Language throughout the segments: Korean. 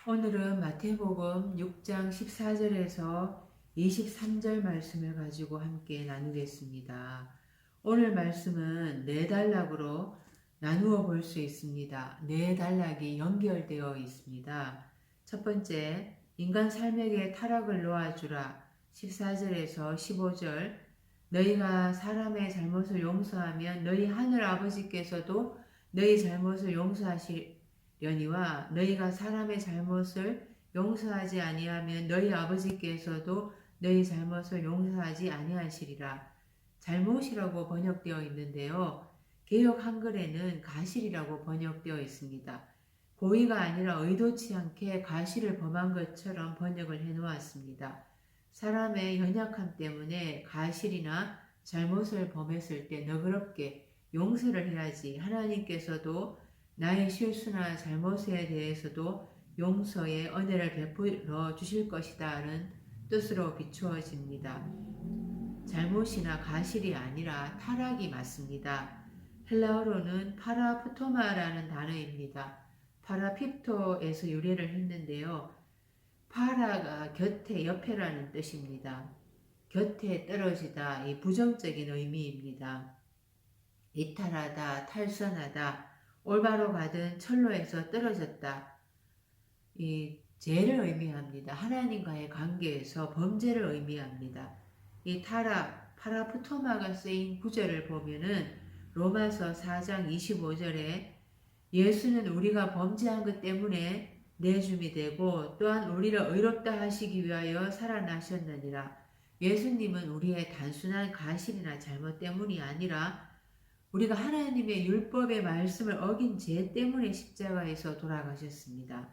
오늘은 마태복음 6장 14절에서 23절 말씀을 가지고 함께 나누겠습니다. 오늘 말씀은 네 단락으로 나누어 볼 수 있습니다. 네 단락이 연결되어 있습니다. 첫 번째, 인간 삶에게 타락을 놓아주라. 14절에서 15절, 너희가 사람의 잘못을 용서하면 너희 하늘 아버지께서도 너희 잘못을 용서하시려니와 너희가 사람의 잘못을 용서하지 아니하면 너희 아버지께서도 너희 잘못을 용서하지 아니하시리라. 잘못이라고 번역되어 있는데요. 개역 한글에는 가실이라고 번역되어 있습니다. 고의가 아니라 의도치 않게 가실을 범한 것처럼 번역을 해 놓았습니다. 사람의 연약함 때문에 가실이나 잘못을 범했을 때 너그럽게 용서를 해야지 하나님께서도 나의 실수나 잘못에 대해서도 용서의 은혜를 베풀어 주실 것이다는 뜻으로 비추어집니다. 잘못이나 가실이 아니라 타락이 맞습니다. 헬라어로는 파라프토마라는 단어입니다. 파라핍토에서 유래를 했는데요. 파라가 곁에, 옆에라는 뜻입니다. 곁에 떨어지다, 이 부정적인 의미입니다. 이탈하다, 탈선하다, 올바로 가던 철로에서 떨어졌다. 이 죄를 의미합니다. 하나님과의 관계에서 범죄를 의미합니다. 이 타락, 파라푸토마가 쓰인 구절을 보면은 로마서 4장 25절에 예수는 우리가 범죄한 것 때문에 내줌이 되고 또한 우리를 의롭다 하시기 위하여 살아나셨느니라. 예수님은 우리의 단순한 가실이나 잘못 때문이 아니라 우리가 하나님의 율법의 말씀을 어긴 죄 때문에 십자가에서 돌아가셨습니다.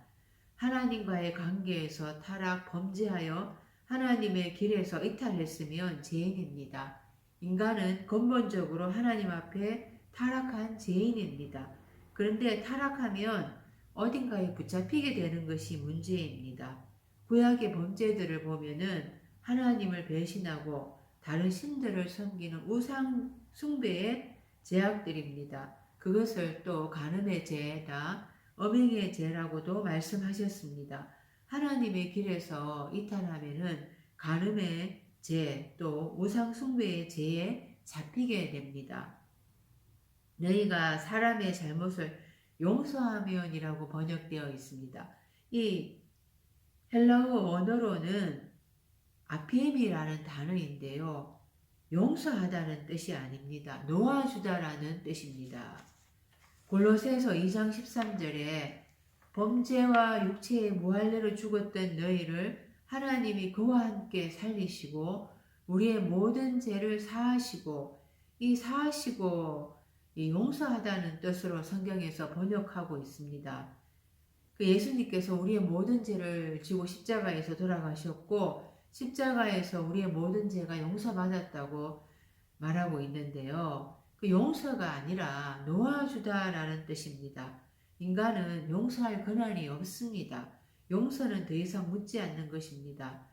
하나님과의 관계에서 타락, 범죄하여 하나님의 길에서 이탈했으면 죄인입니다. 인간은 근본적으로 하나님 앞에 타락한 죄인입니다. 그런데 타락하면 어딘가에 붙잡히게 되는 것이 문제입니다. 구약의 범죄들을 보면은 하나님을 배신하고 다른 신들을 섬기는 우상 숭배의 죄악들입니다. 그것을 또 간음의 죄다, 음행의 죄라고도 말씀하셨습니다. 하나님의 길에서 이탈하면은 간음의 죄, 또 우상 숭배의 죄에 잡히게 됩니다. 너희가 사람의 잘못을 용서하면이라고 번역되어 있습니다. 이 헬라어 원어로는 아피엠이라는 단어인데요. 용서하다는 뜻이 아닙니다. 놓아주다라는 뜻입니다. 골로새서 2장 13절에 범죄와 육체의 무할례로 죽었던 너희를 하나님이 그와 함께 살리시고 우리의 모든 죄를 사하시고 이 사하시고 이 용서하다는 뜻으로 성경에서 번역하고 있습니다. 그 예수님께서 우리의 모든 죄를 지고 십자가에서 돌아가셨고 십자가에서 우리의 모든 죄가 용서받았다고 말하고 있는데요. 그 용서가 아니라 놓아주다라는 뜻입니다. 인간은 용서할 권한이 없습니다. 용서는 더 이상 묻지 않는 것입니다.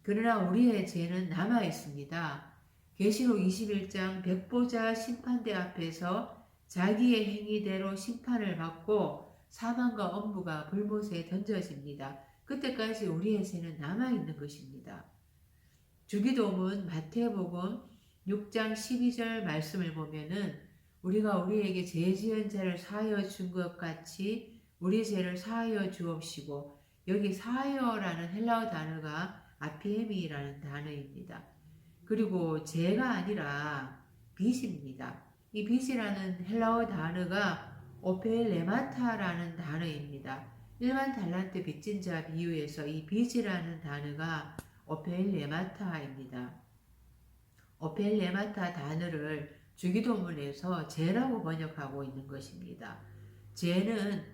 그러나 우리의 죄는 남아 있습니다. 계시록 21장 백보자 심판대 앞에서 자기의 행위대로 심판을 받고 사망과 엄부가 불못에 던져집니다. 그때까지 우리의 죄는 남아있는 것입니다. 주기도문 마태복음 6장 12절 말씀을 보면은 우리가 우리에게 죄 지은 자를 사하여 준 것 같이 우리 죄를 사하여 주옵시고, 여기 사하여라는 헬라어 단어가 아피에미라는 단어입니다. 그리고 죄가 아니라 빚입니다. 이 빚이라는 헬라어 단어가 오펠레마타라는 단어입니다. 일반 달란트 빚진 자 비유에서 이 빚이라는 단어가 오펠레마타입니다. 오펠레마타 단어를 주기도문에서 죄라고 번역하고 있는 것입니다. 죄는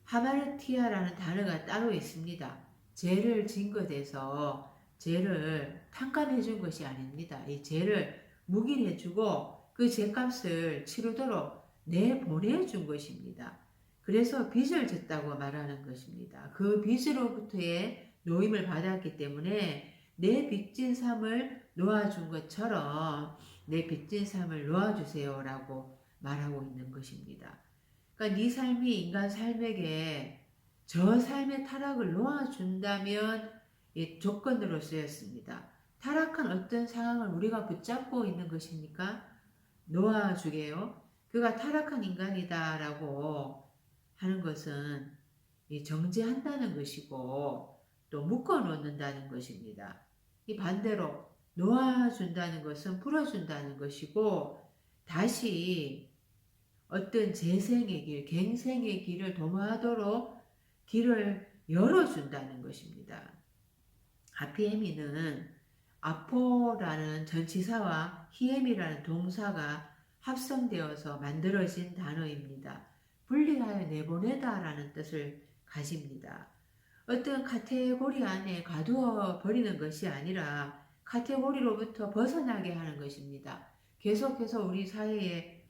하마르티아라는 단어가 따로 있습니다. 죄를 진 것에서 죄를 탕감해 준 것이 아닙니다. 이 죄를 묵인해 주고 그 죄값을 치르도록 내보내 준 것입니다. 그래서 빚을 졌다고 말하는 것입니다. 그 빚으로부터의 노임을 받았기 때문에 내 빚진 삶을 놓아준 것처럼 내 빚진 삶을 놓아주세요라고 말하고 있는 것입니다. 그러니까 네 삶이 인간 삶에게 저 삶의 타락을 놓아준다면 이 조건으로 쓰였습니다. 타락한 어떤 상황을 우리가 붙잡고 있는 것입니까? 놓아주게요. 그가 타락한 인간이다라고 하는 것은 이 정죄한다는 것이고 또 묶어놓는다는 것입니다. 이 반대로 놓아준다는 것은 풀어준다는 것이고 다시 어떤 재생의 길, 갱생의 길을 도모하도록 길을 열어준다는 것입니다. 아피에미는 아포라는 전치사와 히엠이라는 동사가 합성되어서 만들어진 단어입니다. 분리하여 내보내다라는 뜻을 가집니다. 어떤 카테고리 안에 가두어 버리는 것이 아니라 카테고리로부터 벗어나게 하는 것입니다. 계속해서 우리 사회에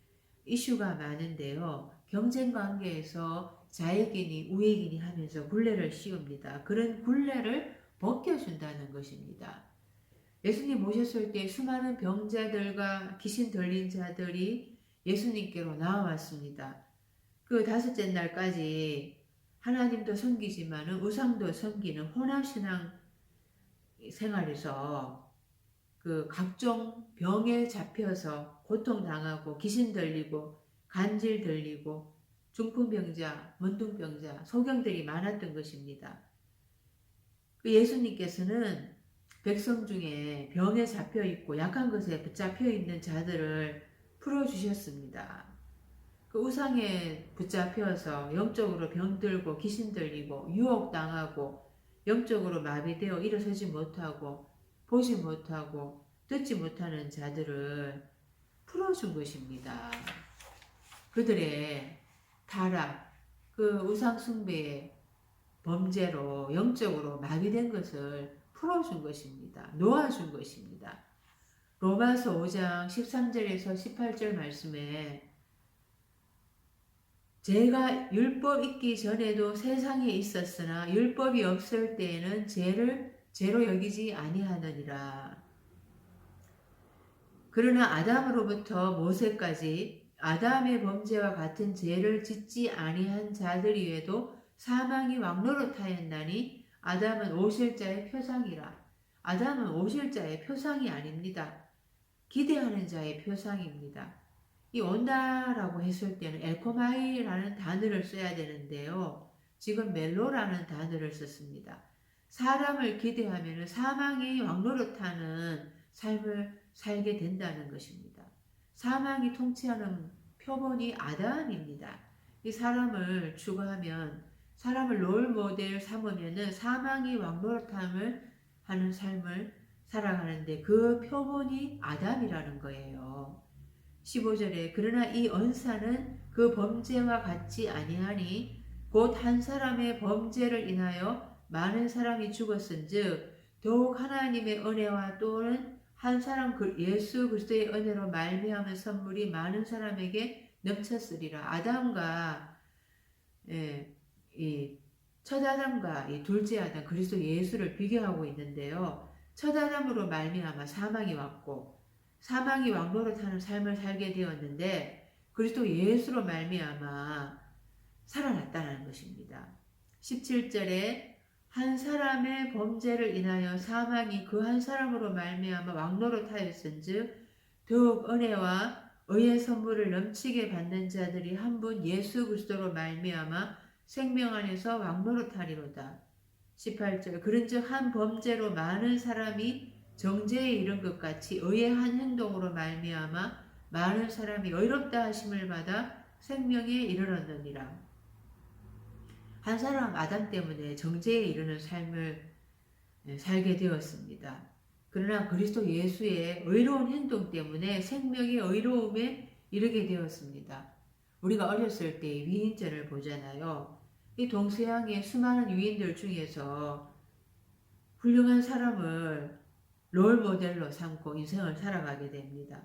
이슈가 많은데요. 경쟁 관계에서 자익이니 우익이니 하면서 굴레를 씌웁니다. 그런 굴레를 벗겨준다는 것입니다. 예수님 오셨을 때 수많은 병자들과 귀신 들린 자들이 예수님께로 나와왔습니다. 그 다섯째 날까지 하나님도 섬기지만은 우상도 섬기는 혼합신앙 생활에서 그 각종 병에 잡혀서 고통당하고 귀신 들리고 간질 들리고 중풍병자, 문둥병자, 소경들이 많았던 것입니다. 그 예수님께서는 백성 중에 병에 잡혀 있고 약한 것에 붙잡혀 있는 자들을 풀어주셨습니다. 그 우상에 붙잡혀서 영적으로 병들고 귀신 들리고 유혹당하고 영적으로 마비되어 일어서지 못하고 보지 못하고 듣지 못하는 자들을 풀어준 것입니다. 그들의 타락, 그 우상숭배의 범죄로 영적으로 마비된 것을 풀어준 것입니다. 놓아준 것입니다. 로마서 5장 13절에서 18절 말씀에 죄가 율법 있기 전에도 세상에 있었으나 율법이 없을 때에는 죄를 죄로 여기지 아니하느니라. 그러나 아담으로부터 모세까지 아담의 범죄와 같은 죄를 짓지 아니한 자들 위에도 사망이 왕노릇하였나니 아담은 오실 자의 표상이라. 아담은 오실 자의 표상이 아닙니다. 기대하는 자의 표상입니다. 이 온다라고 했을 때는 엘코마이라는 단어를 써야 되는데요. 지금 멜로라는 단어를 썼습니다. 사람을 기대하면 사망이 왕노릇하는 삶을 살게 된다는 것입니다. 사망이 통치하는 표본이 아담입니다. 이 사람을 추구하면 사람을 롤 모델 삼으면은 사망이 왕노릇함을 하는 삶을 살아가는데 그 표본이 아담이라는 거예요. 15절에 그러나 이 언사는 그 범죄와 같지 아니하니 곧 한 사람의 범죄를 인하여 많은 사람이 죽었은즉 더욱 하나님의 은혜와 또는 한 사람 예수 그리스도의 은혜로 말미암은 선물이 많은 사람에게 넘쳤으리라. 아담과 이 첫 아담과 이 둘째 아담 그리스도 예수를 비교하고 있는데요. 첫 아담으로 말미암아 사망이 왔고 사망이 왕노릇하는 삶을 살게 되었는데 그리스도 예수로 말미암아 살아났다는 것입니다. 17절에 한 사람의 범죄를 인하여 사망이 그 한 사람으로 말미암아 왕노릇하였은즉 더욱 은혜와 의의 선물을 넘치게 받는 자들이 한 분 예수 그리스도로 말미암아 생명 안에서 왕노릇하리로다. 18절 그런즉 한 범죄로 많은 사람이 정죄에 이른 것 같이 의의 한 행동으로 말미암아 많은 사람이 의롭다 하심을 받아 생명에 이르렀느니라. 한 사람 아담 때문에 정죄에 이르는 삶을 살게 되었습니다. 그러나 그리스도 예수의 의로운 행동 때문에 생명의 의로움에 이르게 되었습니다. 우리가 어렸을 때 위인전을 보잖아요. 이 동서양의 수많은 위인들 중에서 훌륭한 사람을 롤모델로 삼고 인생을 살아가게 됩니다.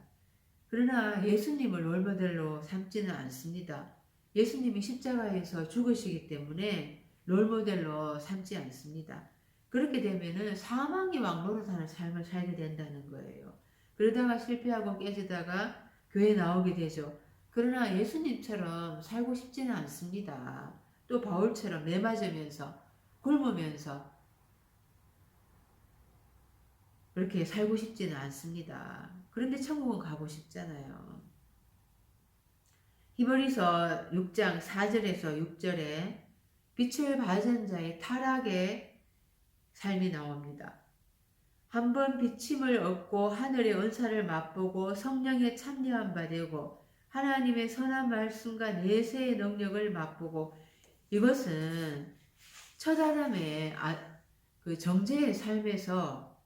그러나 예수님을 롤모델로 삼지는 않습니다. 예수님이 십자가에서 죽으시기 때문에 롤모델로 삼지 않습니다. 그렇게 되면은 사망이 왕노릇하는 삶을 살게 된다는 거예요. 그러다가 실패하고 깨지다가 교회 나오게 되죠. 그러나 예수님처럼 살고 싶지는 않습니다. 또 바울처럼 매맞으면서 굶으면서 그렇게 살고 싶지는 않습니다. 그런데 천국은 가고 싶잖아요. 히브리서 6장 4절에서 6절에 빛을 받은 자의 타락의 삶이 나옵니다. 한번 비침을 얻고 하늘의 은사를 맛보고 성령에 참여한 바 되고 하나님의 선한 말씀과 내세의 능력을 맛보고, 이것은 첫 아담의 그 정죄의 삶에서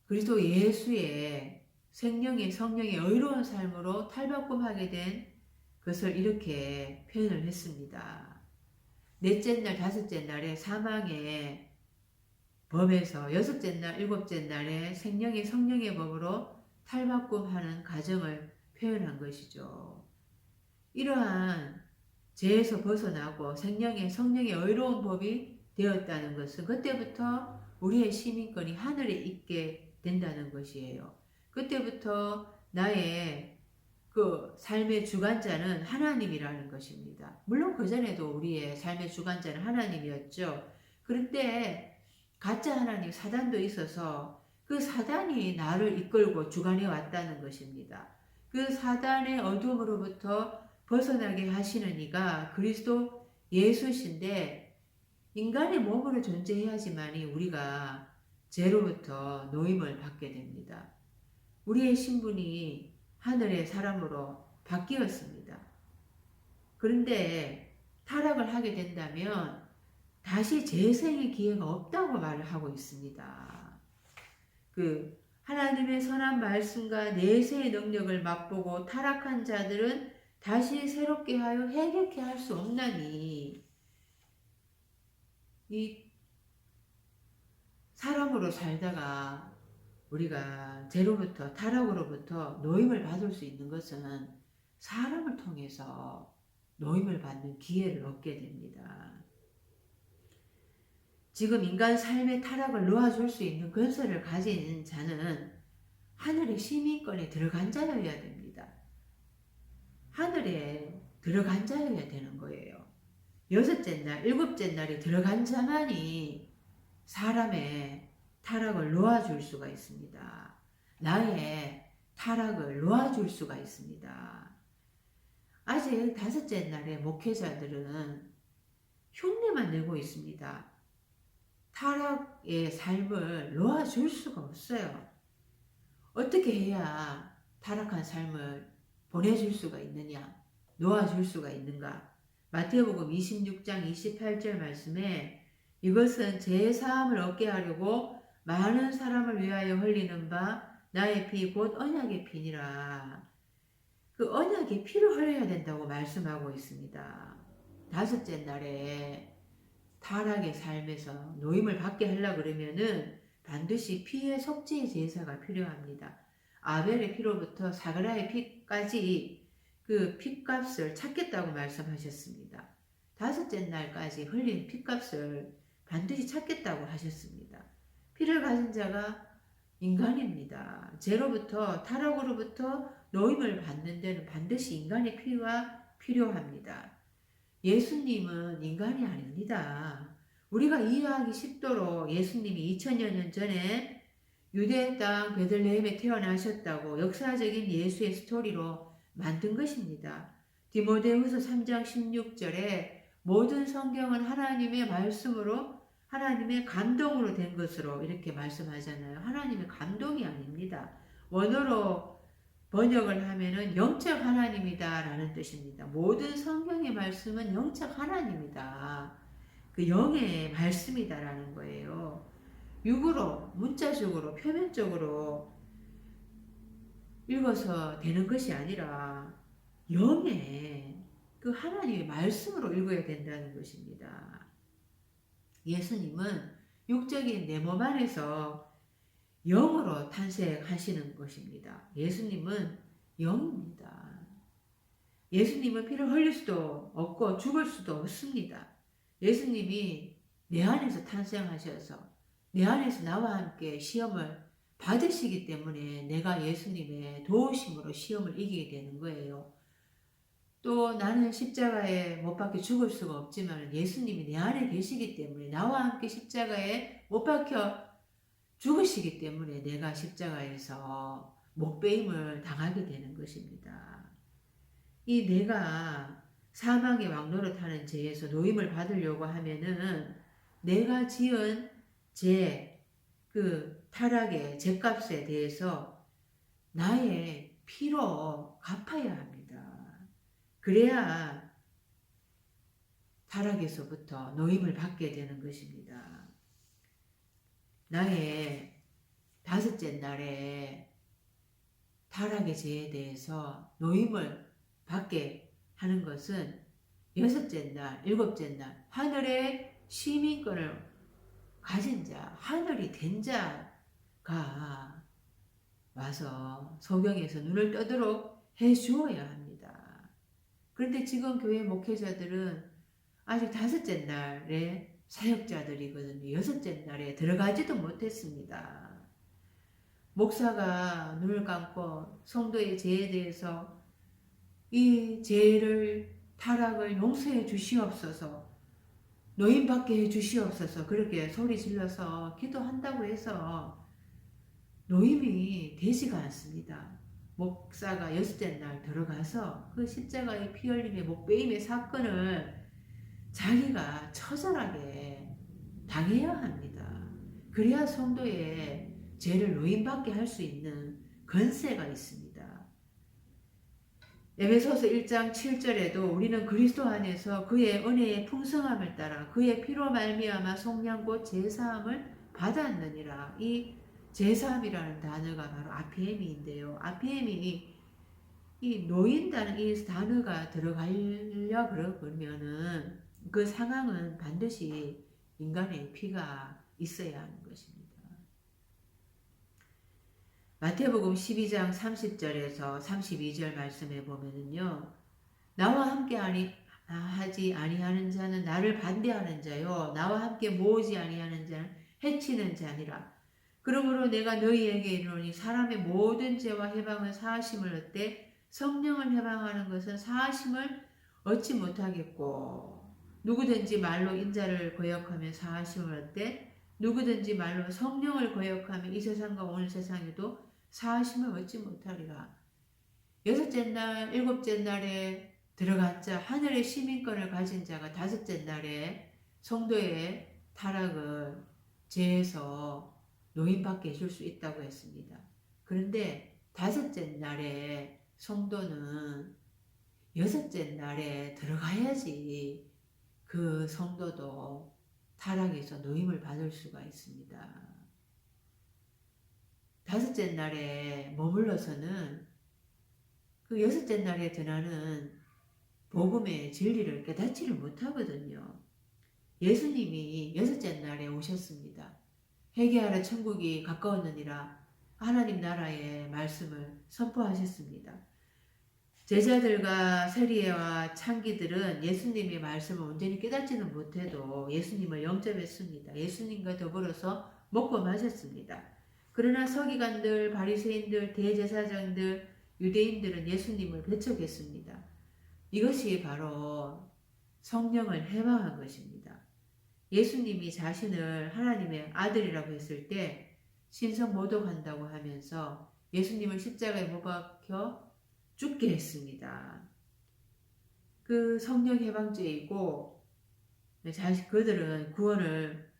그리스도 예수의 생명의 성령의 의로운 삶으로 탈바꿈하게 된 것을 이렇게 표현을 했습니다. 넷째 날, 다섯째 날에 사망의 법에서 여섯째 날, 일곱째 날에 생명의 성령의 법으로 탈바꿈하는 과정을 표현한 것이죠. 이러한 죄에서 벗어나고 성령의 의로운 법이 되었다는 것은 그때부터 우리의 시민권이 하늘에 있게 된다는 것이에요. 그때부터 나의 그 삶의 주관자는 하나님이라는 것입니다. 물론 그전에도 우리의 삶의 주관자는 하나님이었죠. 그런데 가짜 하나님 사단도 있어서 그 사단이 나를 이끌고 주관해 왔다는 것입니다. 그 사단의 어둠으로부터 벗어나게 하시는 이가 그리스도 예수신데, 인간의 몸으로 존재해야지만이 우리가 죄로부터 노임을 받게 됩니다. 우리의 신분이 하늘의 사람으로 바뀌었습니다. 그런데 타락을 하게 된다면 다시 재생의 기회가 없다고 말을 하고 있습니다. 그 하나님의 선한 말씀과 내세의 능력을 맛보고 타락한 자들은 다시 새롭게 하여 회개케 할 수 없나니, 이 사람으로 살다가 우리가 죄로부터 타락으로부터 노임을 받을 수 있는 것은 사람을 통해서 노임을 받는 기회를 얻게 됩니다. 지금 인간 삶의 타락을 놓아줄 수 있는 권세를 가진 자는 하늘의 시민권에 들어간 자여야 됩니다. 하늘에 들어간 자여야 되는 거예요. 여섯째 날, 일곱째 날에 들어간 자만이 사람의 타락을 놓아줄 수가 있습니다. 나의 타락을 놓아줄 수가 있습니다. 아직 다섯째 날에 목회자들은 흉내만 내고 있습니다. 타락의 삶을 놓아줄 수가 없어요. 어떻게 해야 타락한 삶을 보내줄 수가 있느냐, 놓아줄 수가 있는가? 마태복음 26장 28절 말씀에 이것은 제사함을 얻게 하려고 많은 사람을 위하여 흘리는 바 나의 피 곧 언약의 피니라. 그 언약의 피를 흘려야 된다고 말씀하고 있습니다. 다섯째 날에 타락의 삶에서 노임을 받게 하려고 그러면은 반드시 피의 속죄의 제사가 필요합니다. 아벨의 피로부터 사그라의 피까지 그 피값을 찾겠다고 말씀하셨습니다. 다섯째 날까지 흘린 피값을 반드시 찾겠다고 하셨습니다. 피를 가진 자가 인간입니다. 죄로부터 타락으로부터 노임을 받는 데는 반드시 인간의 피가 필요합니다. 예수님은 인간이 아닙니다. 우리가 이해하기 쉽도록 예수님이 2000여 년 전에 유대 땅 베들레헴에 태어나셨다고 역사적인 예수의 스토리로 만든 것입니다. 디모데후서 3장 16절에 모든 성경은 하나님의 말씀으로 하나님의 감동으로 된 것으로 이렇게 말씀하잖아요. 하나님의 감동이 아닙니다. 원어로 번역을 하면은 영적 하나님이다 라는 뜻입니다. 모든 성경의 말씀은 영적 하나님이다. 그 영의 말씀이다 라는 거예요. 육으로, 문자적으로, 표면적으로 읽어서 되는 것이 아니라 영의 그 하나님의 말씀으로 읽어야 된다는 것입니다. 예수님은 육적인 내 몸 안에서 영으로 탄생하시는 것입니다. 예수님은 영입니다. 예수님은 피를 흘릴 수도 없고 죽을 수도 없습니다. 예수님이 내 안에서 탄생하셔서 내 안에서 나와 함께 시험을 받으시기 때문에 내가 예수님의 도우심으로 시험을 이기게 되는 거예요. 또 나는 십자가에 못 박혀 죽을 수가 없지만 예수님이 내 안에 계시기 때문에 나와 함께 십자가에 못 박혀 죽으시기 때문에 내가 십자가에서 목배임을 당하게 되는 것입니다. 이 내가 사망의 왕노릇하는 죄에서 노임을 받으려고 하면은 내가 지은 죄, 그 타락의 죄값에 대해서 나의 피로 갚아야 합니다. 그래야 타락에서부터 노임을 받게 되는 것입니다. 나의 다섯째 날에 타락의 죄에 대해서 노임을 받게 하는 것은 여섯째 날, 일곱째 날 하늘의 시민권을 가진 자, 하늘이 된 자가 와서 소경에서 눈을 떠도록 해 주어야 합니다. 그런데 지금 교회 목회자들은 아직 다섯째 날에 사역자들이거든요. 여섯째 날에 들어가지도 못했습니다. 목사가 눈을 감고 성도의 죄에 대해서 이 죄를 타락을 용서해 주시옵소서, 노임받게 해 주시옵소서 그렇게 소리 질러서 기도한다고 해서 노임이 되지가 않습니다. 목사가 여섯째 날 들어가서 그 십자가의 피 흘림의 목배임의 사건을 자기가 처절하게 당해야 합니다. 그래야 성도의 죄를 노임받게 할 수 있는 권세가 있습니다. 에베소서 1장 7절에도 우리는 그리스도 안에서 그의 은혜의 풍성함을 따라 그의 피로 말미암아 속량 곧 제사함을 받았느니라. 이 제사함이라는 단어가 바로 아피엠인데요. 아피엠이 이 노인다는 이 단어가 들어가려 그러면은 그 상황은 반드시 인간의 피가 있어야 하는 것입니다. 마태복음 12장 30절에서 32절 말씀에 보면은요. 나와 함께 하지 아니하는 자는 나를 반대하는 자요. 나와 함께 모으지 아니하는 자는 해치는 자니라. 그러므로 내가 너희에게 이르노니 사람의 모든 죄와 해방은 사하심을 얻되 성령을 해방하는 것은 사하심을 얻지 못하겠고 누구든지 말로 인자를 거역하며 사하심을 얻되 누구든지 말로 성령을 거역하며 이 세상과 오늘 세상에도 사하심을 얻지 못하리라. 여섯째 날, 일곱째 날에 들어간 자, 하늘의 시민권을 가진 자가 다섯째 날에 성도의 타락을 죄에서 노임받게 해줄 수 있다고 했습니다. 그런데 다섯째 날에 성도는 여섯째 날에 들어가야지 그 성도도 타락에서 노임을 받을 수가 있습니다. 다섯째 날에 머물러서는 그 여섯째 날에 드나는 복음의 진리를 깨닫지를 못하거든요. 예수님이 여섯째 날에 오셨습니다. 회개하라 천국이 가까웠느니라 하나님 나라의 말씀을 선포하셨습니다. 제자들과 세리와 창기들은 예수님의 말씀을 온전히 깨닫지는 못해도 예수님을 영접했습니다. 예수님과 더불어서 먹고 마셨습니다. 그러나 서기관들, 바리새인들, 대제사장들, 유대인들은 예수님을 배척했습니다. 이것이 바로 성령을 해방한 것입니다. 예수님이 자신을 하나님의 아들이라고 했을 때 신성 모독한다고 하면서 예수님을 십자가에 못 박혀 죽게 했습니다. 그 성령 해방죄이고 그들은 구원을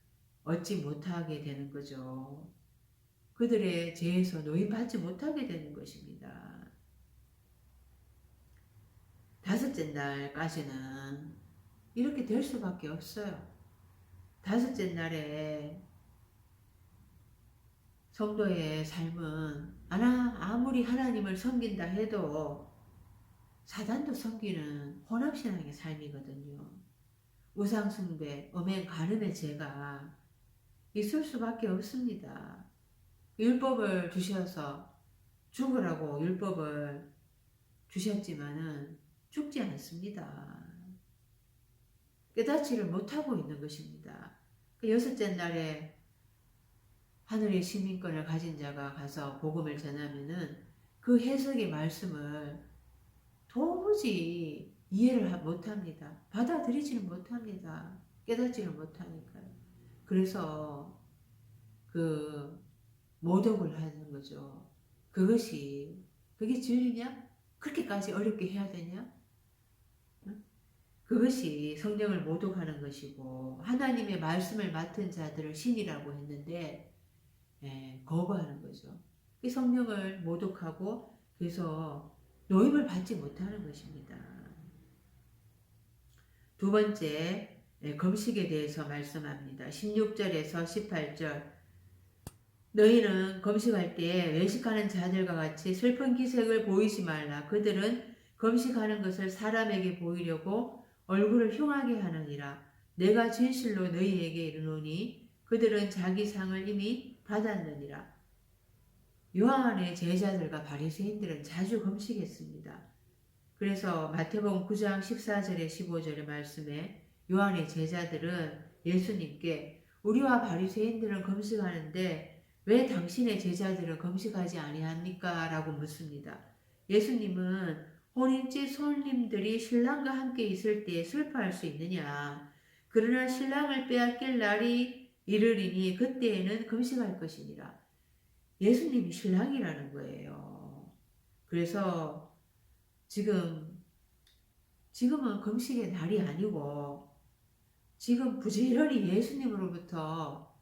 얻지 못하게 되는 거죠. 그들의 죄에서 노임받지 못하게 되는 것입니다. 다섯째 날까지는 이렇게 될 수밖에 없어요. 다섯째 날에 성도의 삶은 아무리 하나님을 섬긴다 해도 사단도 섬기는 혼합신앙의 삶이거든요. 우상숭배, 음행, 간음의 죄가 있을 수밖에 없습니다. 율법을 주셔서 죽으라고 율법을 주셨지만은 죽지 않습니다. 깨닫지를 못하고 있는 것입니다. 그 여섯째 날에 하늘의 시민권을 가진 자가 가서 복음을 전하면은 그 해석의 말씀을 도무지 이해를 못합니다. 받아들이지는 못합니다. 깨닫지는 못하니까요. 그래서 그 모독을 하는 거죠. 그게 진리냐? 그렇게까지 어렵게 해야 되냐? 응? 그것이 성령을 모독하는 것이고 하나님의 말씀을 맡은 자들을 신이라고 했는데 거부하는 거죠. 그 성령을 모독하고 그래서 노임을 받지 못하는 것입니다. 두 번째 금식에 대해서 말씀합니다. 16절에서 18절 너희는 금식할 때에 외식하는 자들과 같이 슬픈 기색을 보이지 말라. 그들은 금식하는 것을 사람에게 보이려고 얼굴을 흉하게 하느니라. 내가 진실로 너희에게 이르노니 그들은 자기 상을 이미 받았느니라. 요한의 제자들과 바리새인들은 자주 금식했습니다. 그래서 마태복음 9장 14절에 15절의 말씀에 요한의 제자들은 예수님께 우리와 바리새인들은 금식하는데 왜 당신의 제자들은 금식하지 아니합니까? 라고 묻습니다. 예수님은 혼인집 손님들이 신랑과 함께 있을 때 슬퍼할 수 있느냐? 그러나 신랑을 빼앗길 날이 이르리니 그때에는 금식할 것이니라. 예수님이 신랑이라는 거예요. 그래서 지금은 금식의 날이 아니고 지금 부지런히 예수님으로부터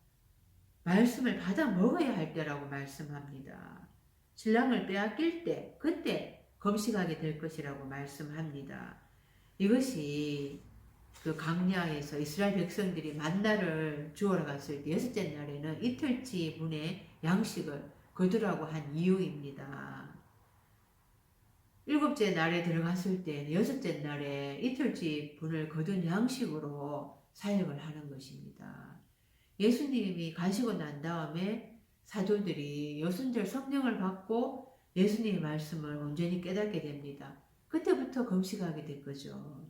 말씀을 받아 먹어야 할 때라고 말씀합니다. 신랑을 빼앗길 때, 그때 금식하게 될 것이라고 말씀합니다. 이것이 그 광야에서 이스라엘 백성들이 만나를 주우러 갔을 때 여섯째 날에는 이틀치 분의 양식을 거두라고 한 이유입니다. 일곱째 날에 들어갔을 때는 여섯째 날에 이틀치 분을 거둔 양식으로 사역을 하는 것입니다. 예수님이 가시고 난 다음에 사도들이 여순절 성령을 받고 예수님의 말씀을 온전히 깨닫게 됩니다. 그때부터 금식하게 된 거죠.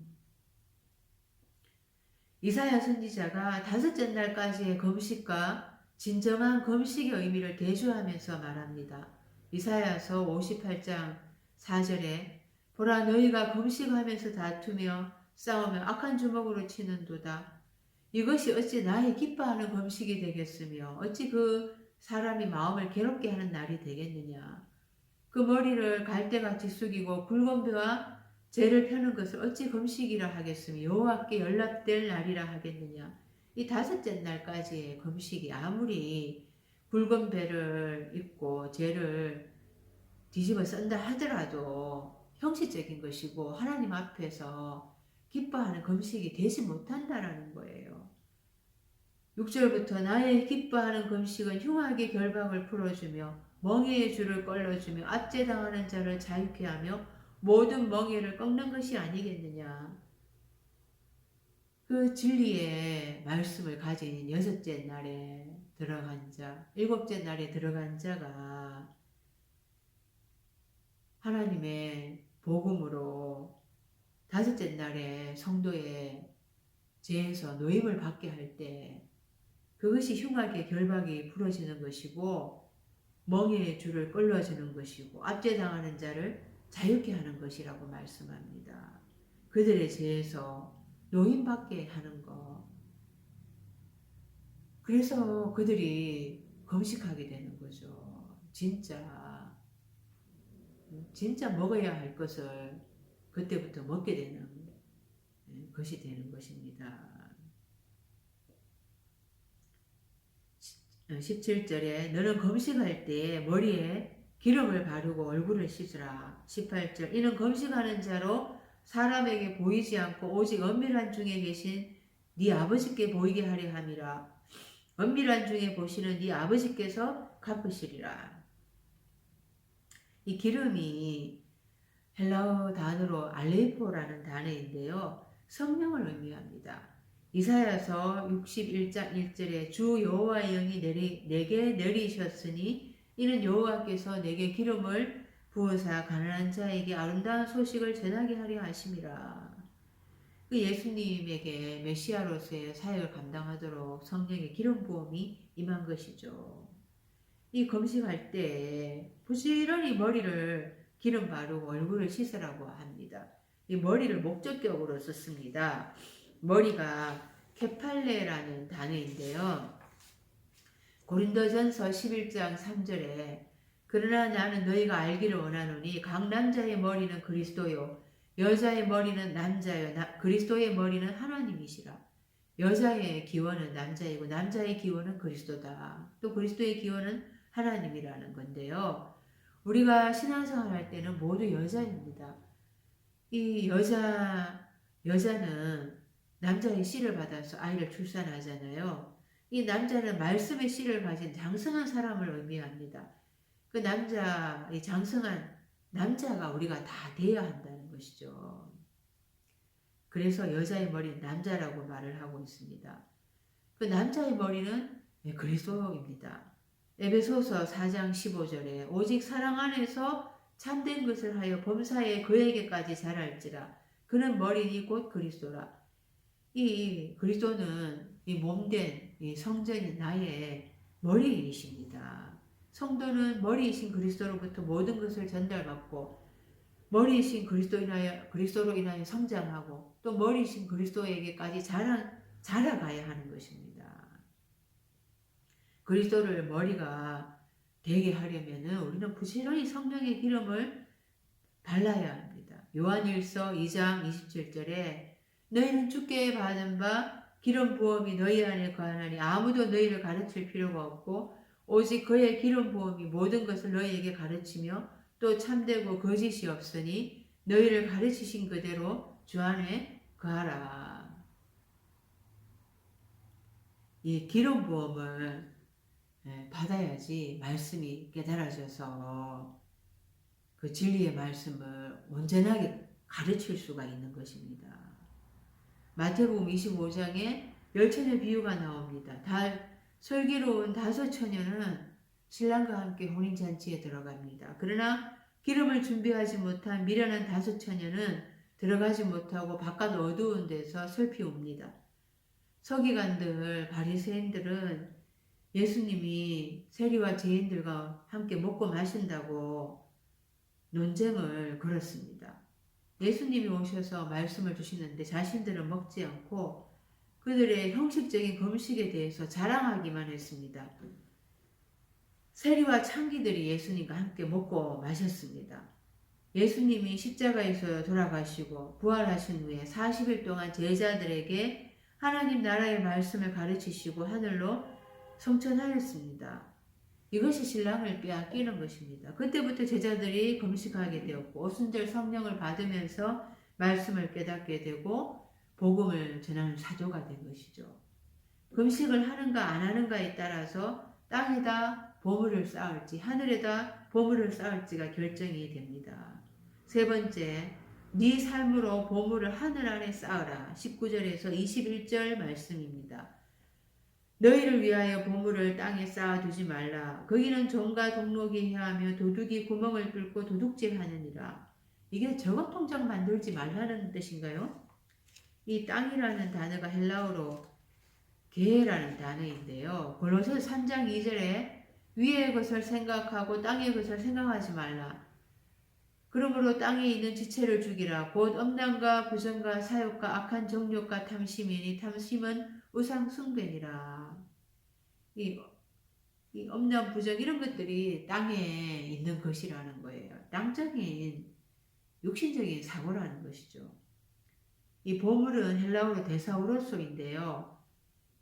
이사야 선지자가 다섯째 날까지의 금식과 진정한 금식의 의미를 대조하면서 말합니다. 이사야서 58장 4절에 보라 너희가 금식하면서 다투며 싸우며 악한 주먹으로 치는도다. 이것이 어찌 나의 기뻐하는 금식이 되겠으며 어찌 그 사람이 마음을 괴롭게 하는 날이 되겠느냐. 그 머리를 갈대같이 숙이고 굵은 배와 죄를 펴는 것을 어찌 금식이라 하겠으며 여호와께 연락될 날이라 하겠느냐. 이 다섯째 날까지의 금식이 아무리 굵은 배를 입고 죄를 뒤집어 쓴다 하더라도 형식적인 것이고 하나님 앞에서 기뻐하는 금식이 되지 못한다라는 거예요. 6절부터 나의 기뻐하는 금식은 흉하게 결박을 풀어주며 멍에의 줄을 껄러주며 압제당하는 자를 자유케 하며 모든 멍에를 꺾는 것이 아니겠느냐. 그 진리의 말씀을 가진 여섯째 날에 들어간 자, 일곱째 날에 들어간 자가 하나님의 복음으로 다섯째 날에 성도의 죄에서 노임을 받게 할 때 그것이 흉하게 결박이 풀어지는 것이고 멍에의 줄을 끌어주는 것이고 압제당하는 자를 자유케 하는 것이라고 말씀합니다. 그들의 죄에서 노임받게 하는 것. 그래서 그들이 금식하게 되는 거죠. 진짜 먹어야 할 것을 그때부터 먹게 되는 것이 되는 것입니다. 17절에 너는 금식할 때 머리에 기름을 바르고 얼굴을 씻으라. 18절 이는 금식하는 자로 사람에게 보이지 않고 오직 은밀한 중에 계신 네 아버지께 보이게 하려 함이라. 은밀한 중에 보시는 네 아버지께서 갚으시리라. 이 기름이 헬라어 단어로 알레포라는 단어인데요. 성령을 의미합니다. 이사야서 61장 1절에 주 여호와의 영이 내게 내리셨으니 이는 여호와께서 내게 기름을 부으사 가난한 자에게 아름다운 소식을 전하게 하려 하심이라. 그 예수님에게 메시아로서의 사역을 감당하도록 성령의 기름 부음이 임한 것이죠. 이 금식할 때 부지런히 머리를 기름 바르고 얼굴을 씻으라고 합니다. 이 머리를 목적격으로 썼습니다. 머리가 케팔레라는 단어인데요. 고린도전서 11장 3절에 그러나 나는 너희가 알기를 원하노니 각 남자의 머리는 그리스도요 여자의 머리는 남자요 그리스도의 머리는 하나님이시라. 여자의 기원은 남자이고 남자의 기원은 그리스도다. 또 그리스도의 기원은 하나님이라는 건데요. 우리가 신앙생활 할 때는 모두 여자입니다. 이 여자는 남자의 씨를 받아서 아이를 출산하잖아요. 이 남자는 말씀의 씨를 가진 장성한 사람을 의미합니다. 그 남자, 이 장성한 남자가 우리가 다 돼야 한다는 것이죠. 그래서 여자의 머리는 남자라고 말을 하고 있습니다. 그 남자의 머리는 그리스도입니다. 에베소서 4장 15절에 오직 사랑 안에서 참된 것을 하여 범사에 그에게까지 자랄지라. 그는 머리니 곧 그리스도라. 이 그리스도는 이 몸된 이 성전인 나의 머리이십니다. 성도는 머리이신 그리스도로부터 모든 것을 전달받고 머리이신 그리스도로 인하여 성장하고 또 머리이신 그리스도에게까지 자라가야 하는 것입니다. 그리스도를 머리가 되게 하려면 우리는 부지런히 성령의 기름을 발라야 합니다. 요한일서 2장 27절에 너희는 주께 받은 바 기름 부음이 너희 안에 거하나니 아무도 너희를 가르칠 필요가 없고 오직 그의 기름 부음이 모든 것을 너희에게 가르치며 또 참되고 거짓이 없으니 너희를 가르치신 그대로 주 안에 거하라. 이 기름 부음을 받아야지 말씀이 깨달아져서 그 진리의 말씀을 온전하게 가르칠 수가 있는 것입니다. 마태복음 25장에 열처녀 비유가 나옵니다. 설기로운 5처녀는 신랑과 함께 혼인잔치에 들어갑니다. 그러나 기름을 준비하지 못한 미련한 5처녀는 들어가지 못하고 바깥 어두운 데서 슬피 웁니다. 서기관들, 바리새인들은 예수님이 세리와 죄인들과 함께 먹고 마신다고 논쟁을 걸었습니다. 예수님이 오셔서 말씀을 주시는데 자신들은 먹지 않고 그들의 형식적인 금식에 대해서 자랑하기만 했습니다. 세리와 창기들이 예수님과 함께 먹고 마셨습니다. 예수님이 십자가에서 돌아가시고 부활하신 후에 40일 동안 제자들에게 하나님 나라의 말씀을 가르치시고 하늘로 성천하였습니다. 이것이 신랑을 빼앗기는 것입니다. 그때부터 제자들이 금식하게 되었고 오순절 성령을 받으면서 말씀을 깨닫게 되고 복음을 전하는 사도가 된 것이죠. 금식을 하는가 안 하는가에 따라서 땅에다 보물을 쌓을지 하늘에다 보물을 쌓을지가 결정이 됩니다. 세 번째, 네 삶으로 보물을 하늘 안에 쌓으라. 19절에서 21절 말씀입니다. 너희를 위하여 보물을 땅에 쌓아두지 말라. 거기는 종과 동록이 해하며 도둑이 구멍을 뚫고 도둑질하느니라. 이게 저금통장 만들지 말라는 뜻인가요? 이 땅이라는 단어가 헬라어로 게라는 단어인데요. 골로새 3장 2절에 위의 것을 생각하고 땅의 것을 생각하지 말라. 그러므로 땅에 있는 지체를 죽이라. 곧 음란과 부정과 사욕과 악한 정욕과 탐심이니 탐심은 우상 숭배니라. 이 음란, 부정 이런 것들이 땅에 있는 것이라는 거예요. 땅적인 육신적인 사고라는 것이죠. 이 보물은 헬라어로 데사우로소인데요.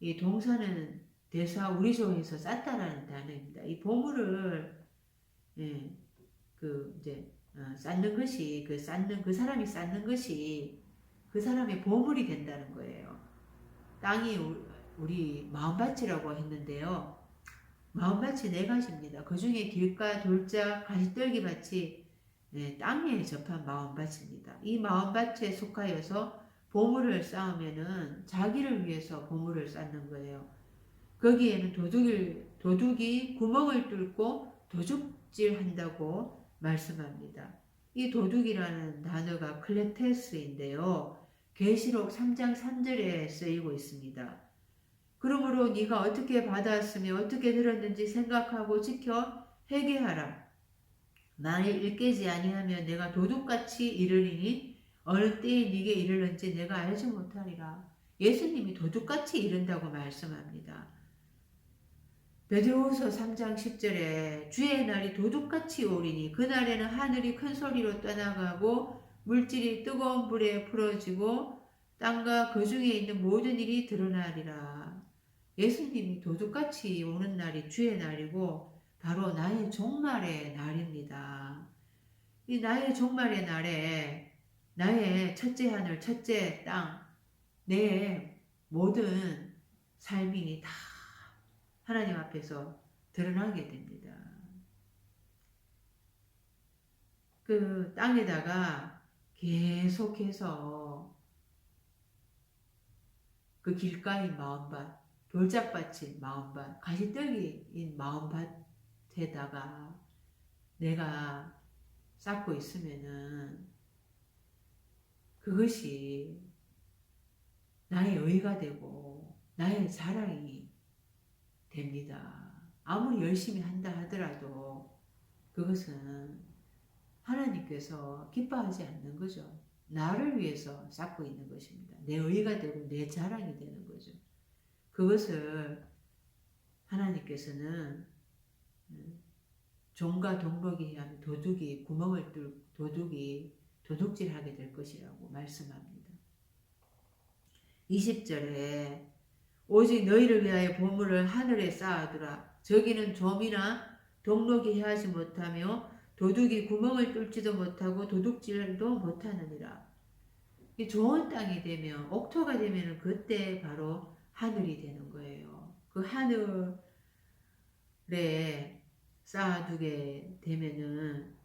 이 동사는 데사우리조에서 쌌다라는 단어입니다. 이 보물을 쌓는 것이 그 사람이 쌓는 것이 그 사람의 보물이 된다는 거예요. 땅이 우리 마음밭이라고 했는데요. 마음밭이 4가지입니다. 그 중에 길가, 돌짝, 가시떨기밭이 땅에 접한 마음밭입니다. 이 마음밭에 속하여서 보물을 쌓으면은 자기를 위해서 보물을 쌓는 거예요. 거기에는 도둑이 구멍을 뚫고 도둑질한다고 말씀합니다. 이 도둑이라는 단어가 클레테스인데요. 계시록 3장 3절에 쓰이고 있습니다. 그러므로 네가 어떻게 받았으며 어떻게 들었는지 생각하고 지켜 회개하라. 만일 일깨지 아니하면 내가 도둑같이 이르리니 어느 때에 네게 이르는지 내가 알지 못하리라. 예수님이 도둑같이 이른다고 말씀합니다. 베드로후서 3장 10절에 주의 날이 도둑같이 오리니 그날에는 하늘이 큰 소리로 떠나가고 물질이 뜨거운 불에 풀어지고 땅과 그 중에 있는 모든 일이 드러나리라. 예수님이 도둑같이 오는 날이 주의 날이고 바로 나의 종말의 날입니다. 이 나의 종말의 날에 나의 첫째 하늘, 첫째 땅, 내 모든 삶이 다 하나님 앞에서 드러나게 됩니다. 그 땅에다가 계속해서 그 길가인 마음밭, 돌짝밭인 마음밭, 가시떨기인 마음밭에다가 내가 쌓고 있으면은 그것이 나의 의가 되고 나의 자랑이 됩니다. 아무리 열심히 한다 하더라도 그것은 하나님께서 기뻐하지 않는 거죠. 나를 위해서 쌓고 있는 것입니다. 내 의가 되고 내 자랑이 되는 거죠. 그것을 하나님께서는 종과 동록이 하면 도둑이 구멍을 도둑이 도둑질하게 될 것이라고 말씀합니다. 20절에 오직 너희를 위하여 보물을 하늘에 쌓아두라. 저기는 좀이나 동록이 해하지 못하며 도둑이 구멍을 뚫지도 못하고 도둑질도 못하느니라. 이 좋은 땅이 되면 옥토가 되면 그때 바로 하늘이 되는 거예요. 그 하늘에 쌓아두게 되면은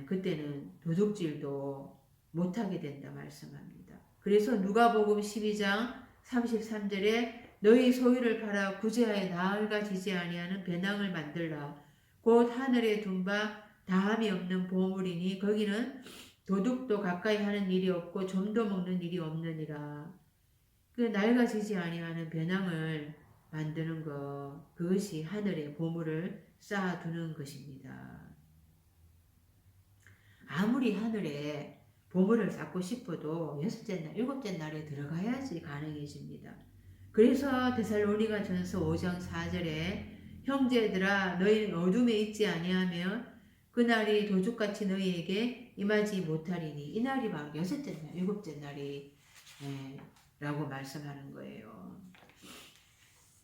그때는 도둑질도 못하게 된다 말씀합니다. 그래서 누가복음 12장 33절에 너희 소유를 팔아 구제하여 나흘가 지지 아니하는 배낭을 만들라. 곧 하늘에 둔 바 다함이 없는 보물이니 거기는 도둑도 가까이 하는 일이 없고 좀도 먹는 일이 없느니라. 그 낡아지지 아니하는 배낭을 만드는 것, 그것이 하늘에 보물을 쌓아두는 것입니다. 아무리 하늘에 보물을 쌓고 싶어도 여섯째 날, 일곱째 날에 들어가야지 가능해집니다. 그래서 데살로니가 전서 5장 4절에 형제들아 너희는 어둠에 있지 아니하며 그날이 도둑같이 너희에게 임하지 못하리니 이 날이 바로 여섯째 날, 일곱째 날이 라고 말씀하는 거예요.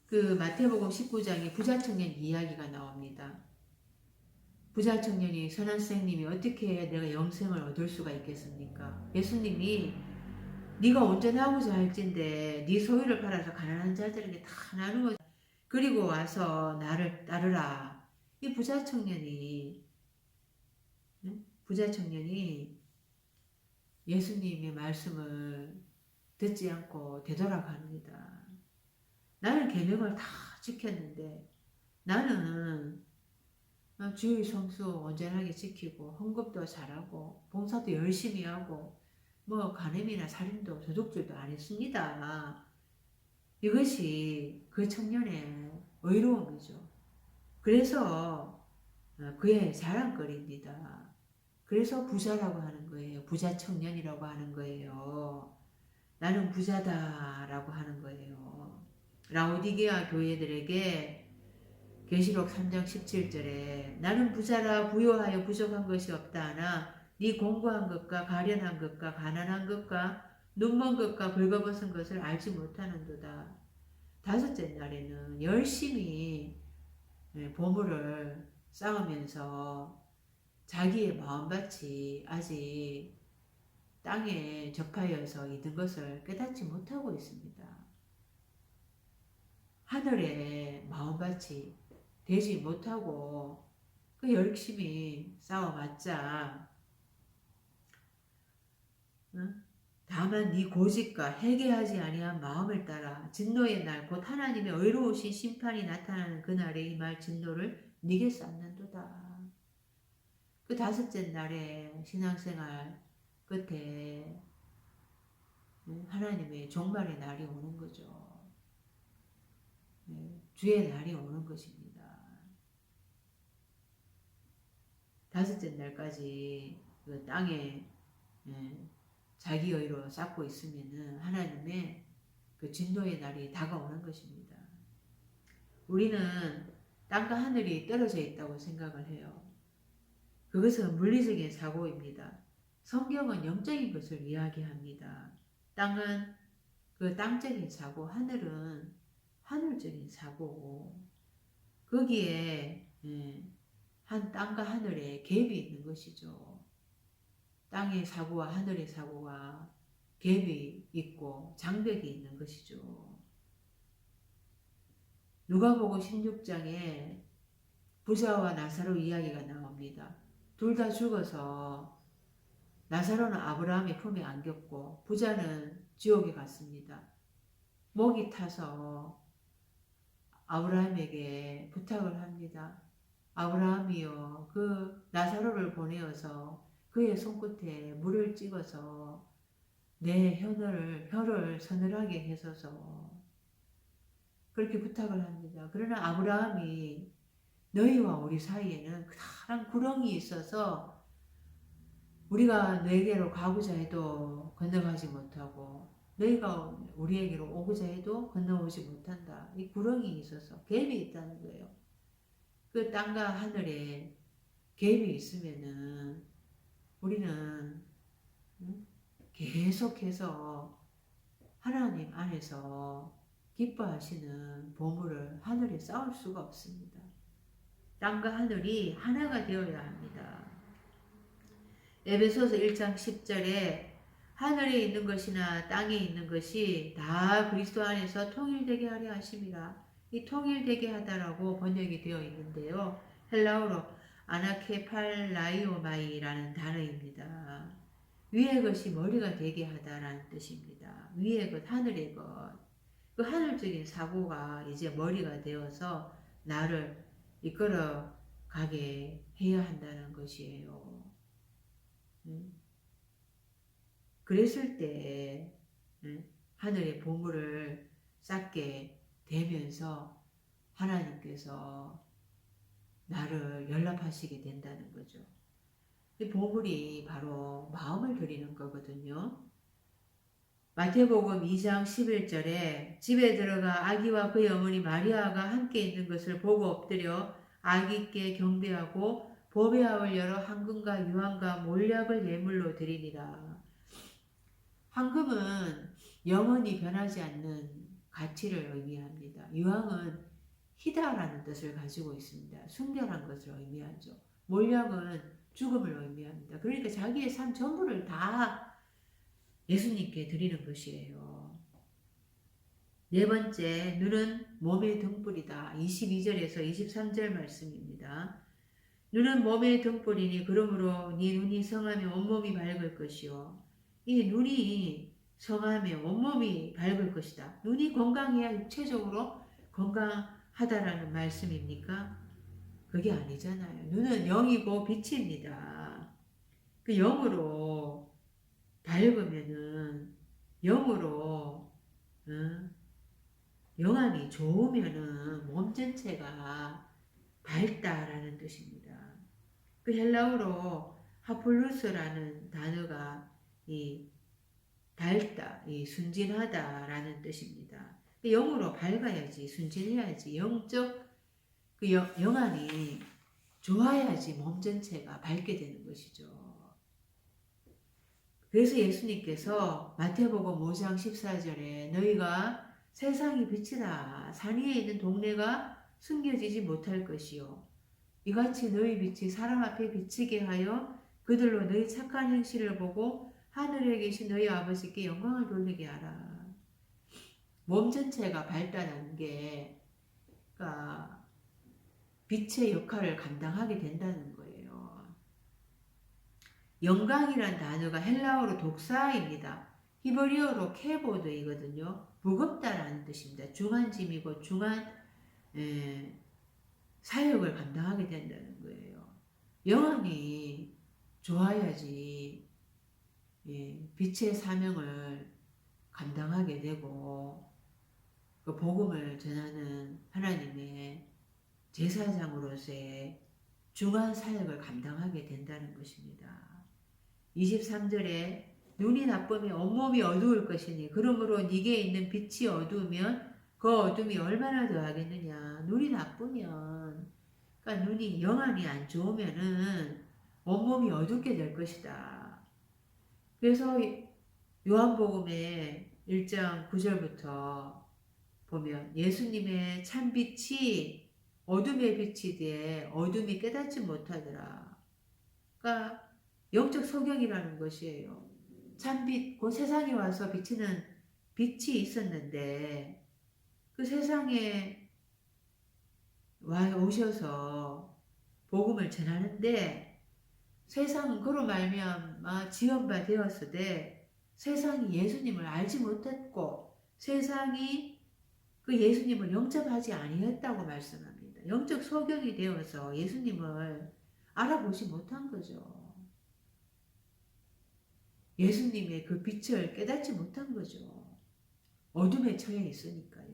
그 마태복음 19장에 부자 청년 이야기가 나옵니다. 부자 청년이 선한 선생님이 어떻게 해야 내가 영생을 얻을 수가 있겠습니까? 예수님이 네가 온전하고자 할진대 네 소유를 팔아서 가난한 자들에게 다 나누어 그리고 와서 나를 따르라. 이 부자 청년이 예수님의 말씀을 듣지 않고 되돌아갑니다. 나는 계명을 다 지켰는데 나는 주의 성수 온전하게 지키고 헌금도 잘하고 봉사도 열심히 하고 뭐 간음이나 살인도 도둑질도 안 했습니다. 이것이 그 청년의 의로움이죠. 그래서 그의 자랑거리입니다. 그래서 부자라고 하는 거예요. 부자 청년이라고 하는 거예요. 나는 부자다라고 하는 거예요. 라오디게아 교회들에게 계시록 3장 17절에 나는 부자라 부요하여 부족한 것이 없다 하나 네 공고한 것과 가련한 것과 가난한 것과 눈먼 것과 긁어벗은 것을 알지 못하는도다. 다섯째 날에는 열심히 보물을 쌓으면서 자기의 마음밭이 아직 땅에 접하여서 있는 것을 깨닫지 못하고 있습니다. 하늘의 마음밭이 되지 못하고 그 열심히 싸워봤자 다만 네 고집과 회개하지 아니한 마음을 따라 진노의 날 곧 하나님의 의로우신 심판이 나타나는 그날에 임할 진노를 네게 쌓는도다. 그 다섯째 날에 신앙생활 끝에 하나님의 종말의 날이 오는 거죠. 주의 날이 오는 것입니다. 다섯째 날까지 그 땅에 자기 의로 쌓고 있으면은 하나님의 그 진노의 날이 다가오는 것입니다. 우리는 땅과 하늘이 떨어져 있다고 생각을 해요. 그것은 물리적인 사고입니다. 성경은 영적인 것을 이야기합니다. 땅은 그 땅적인 사고, 하늘은 하늘적인 사고, 거기에 한 땅과 하늘에 갭이 있는 것이죠. 땅의 사고와 하늘의 사고가 갭이 있고 장벽이 있는 것이죠. 누가복음 16장에 부자와 나사로 이야기가 나옵니다. 둘 다 죽어서 나사로는 아브라함의 품에 안겼고 부자는 지옥에 갔습니다. 목이 타서 아브라함에게 부탁을 합니다. 아브라함이여, 그 나사로를 보내어서 그의 손끝에 물을 찍어서 내 혀를 서늘하게 해서서 그렇게 부탁을 합니다. 그러나 아브라함이 너희와 우리 사이에는 커다란 구렁이 있어서 우리가 너에게로 가고자 해도 건너가지 못하고 너희가 우리에게로 오고자 해도 건너오지 못한다. 이 구렁이 있어서 갭이 있다는 거예요. 그 땅과 하늘에 갭이 있으면은 우리는 계속해서 하나님 안에서 기뻐하시는 보물을 하늘에 쌓을 수가 없습니다. 땅과 하늘이 하나가 되어야 합니다. 에베소서 1장 10절에 하늘에 있는 것이나 땅에 있는 것이 다 그리스도 안에서 통일되게 하려 하심이라. 이 통일되게 하다라고 번역이 되어 있는데요. 헬라어로 아나케팔라이오마이라는 단어입니다. 위의 것이 머리가 되게 하다라는 뜻입니다. 위의 것, 하늘의 것. 그 하늘적인 사고가 이제 머리가 되어서 나를 이끌어 가게 해야 한다는 것이에요. 그랬을 때 하늘의 보물을 쌓게 되면서 하나님께서 나를 연락하시게 된다는 거죠. 이 보물이 바로 마음을 드리는 거거든요. 마태복음 2장 11절에 집에 들어가 아기와 그의 어머니 마리아가 함께 있는 것을 보고 엎드려 아기께 경배하고 보배압을 열어 황금과 유황과 몰약을 예물로 드리니라. 황금은 영원히 변하지 않는 가치를 의미합니다. 유황은 희다라는 뜻을 가지고 있습니다. 순결한 것을 의미하죠. 몰약은 죽음을 의미합니다. 그러니까 자기의 삶 전부를 다 예수님께 드리는 것이에요. 네 번째, 눈은 몸의 등불이다. 22절에서 23절 말씀입니다. 눈은 몸의 등불이니 그러므로 네 눈이 성하면 온몸이 밝을 것이요. 이 눈이 성하면 온몸이 밝을 것이다. 눈이 건강해야 육체적으로 건강하다라는 말씀입니까? 그게 아니잖아요. 눈은 영이고 빛입니다. 그 영으로 밝으면은 영으로 영안이 좋으면은 몸 전체가 밝다라는 뜻입니다. 그 헬라어로 하폴루스라는 단어가 이 밝다, 이 순진하다라는 뜻입니다. 영으로 밝아야지, 순진해야지, 영적 그 영안이 좋아야지 몸 전체가 밝게 되는 것이죠. 그래서 예수님께서 마태복음 5장 14절에 너희가 세상의 빛이라 산 위에 있는 동네가 숨겨지지 못할 것이요. 이같이 너희 빛이 사람 앞에 비치게 하여 그들로 너희 착한 행실을 보고 하늘에 계신 너희 아버지께 영광을 돌리게 하라. 몸 전체가 밝다는 게 그러니까 빛의 역할을 감당하게 된다는 거예요. 영광이란 단어가 헬라어로 독사입니다. 히브리어로 케보드이거든요. 무겁다라는 뜻입니다. 중한 짐이고 중한 사역을 감당하게 된다는 거예요. 영혼이 좋아야지 빛의 사명을 감당하게 되고 그 복음을 전하는 하나님의 제사장으로서의 중한 사역을 감당하게 된다는 것입니다. 23절에 눈이 나쁘면 온몸이 어두울 것이니 그러므로 네게 있는 빛이 어두우면 그 어둠이 얼마나 더하겠느냐. 눈이 나쁘면 그러니까 눈이 영안이 안 좋으면은 온몸이 어둡게 될 것이다. 그래서 요한복음의 1장 9절부터 보면 예수님의 참빛이 어둠의 빛이 돼 어둠이 깨닫지 못하더라. 그러니까 영적 소경이라는 것이에요. 참빛, 그 세상에 와서 비치는 빛이 있었는데 그 세상에 오셔서 복음을 전하는데 세상은 그로 말미암아 지연바 되었으되 세상이 예수님을 알지 못했고 세상이 그 예수님을 영접하지 아니했다고 말씀합니다. 영적 소경이 되어서 예수님을 알아보지 못한 거죠. 예수님의 그 빛을 깨닫지 못한 거죠. 어둠에 처해 있으니까요.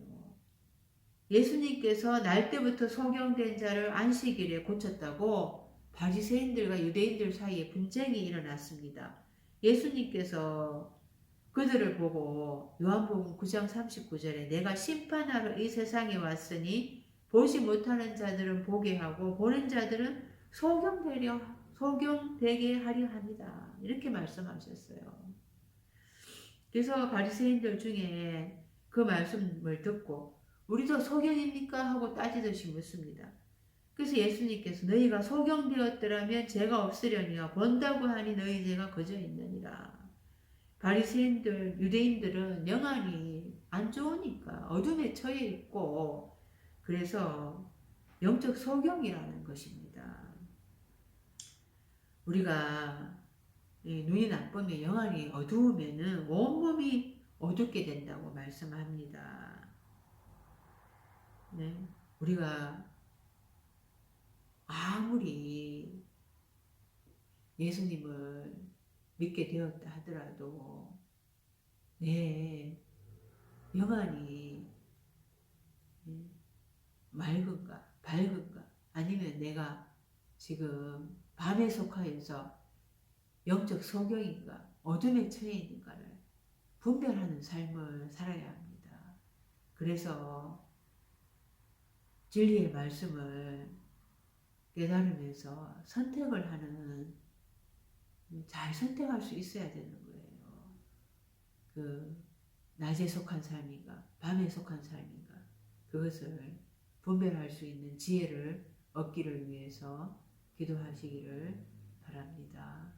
예수님께서 날 때부터 소경된 자를 안식일에 고쳤다고 바리새인들과 유대인들 사이에 분쟁이 일어났습니다. 예수님께서 그들을 보고 요한복음 9장 39절에 내가 심판하러 이 세상에 왔으니 보지 못하는 자들은 보게 하고 보는 자들은 소경되게 하려 합니다. 이렇게 말씀하셨어요. 그래서 바리새인들 중에 그 말씀을 듣고 우리도 소경입니까? 하고 따지듯이 묻습니다. 그래서 예수님께서 너희가 소경되었더라면 죄가 없으려니와 본다고 하니 너희 죄가 거저 있느니라. 바리새인들, 유대인들은 영안이 안 좋으니까 어둠에 처해 있고 그래서 영적 소경이라는 것입니다. 우리가 눈이 나쁘면 영안이 어두우면은 온몸이 어둡게 된다고 말씀합니다. 네. 우리가 아무리 예수님을 믿게 되었다 하더라도 내 영안이 맑은가 밝은가 아니면 내가 지금 밤에 속하여서 영적 소경인가 어둠에 처해 있는가를 분별하는 삶을 살아야 합니다. 그래서 진리의 말씀을 깨달으면서 선택을 하는 잘 선택할 수 있어야 되는 거예요. 그 낮에 속한 삶인가 밤에 속한 삶인가 그것을 분별할 수 있는 지혜를 얻기를 위해서 기도하시기를 바랍니다.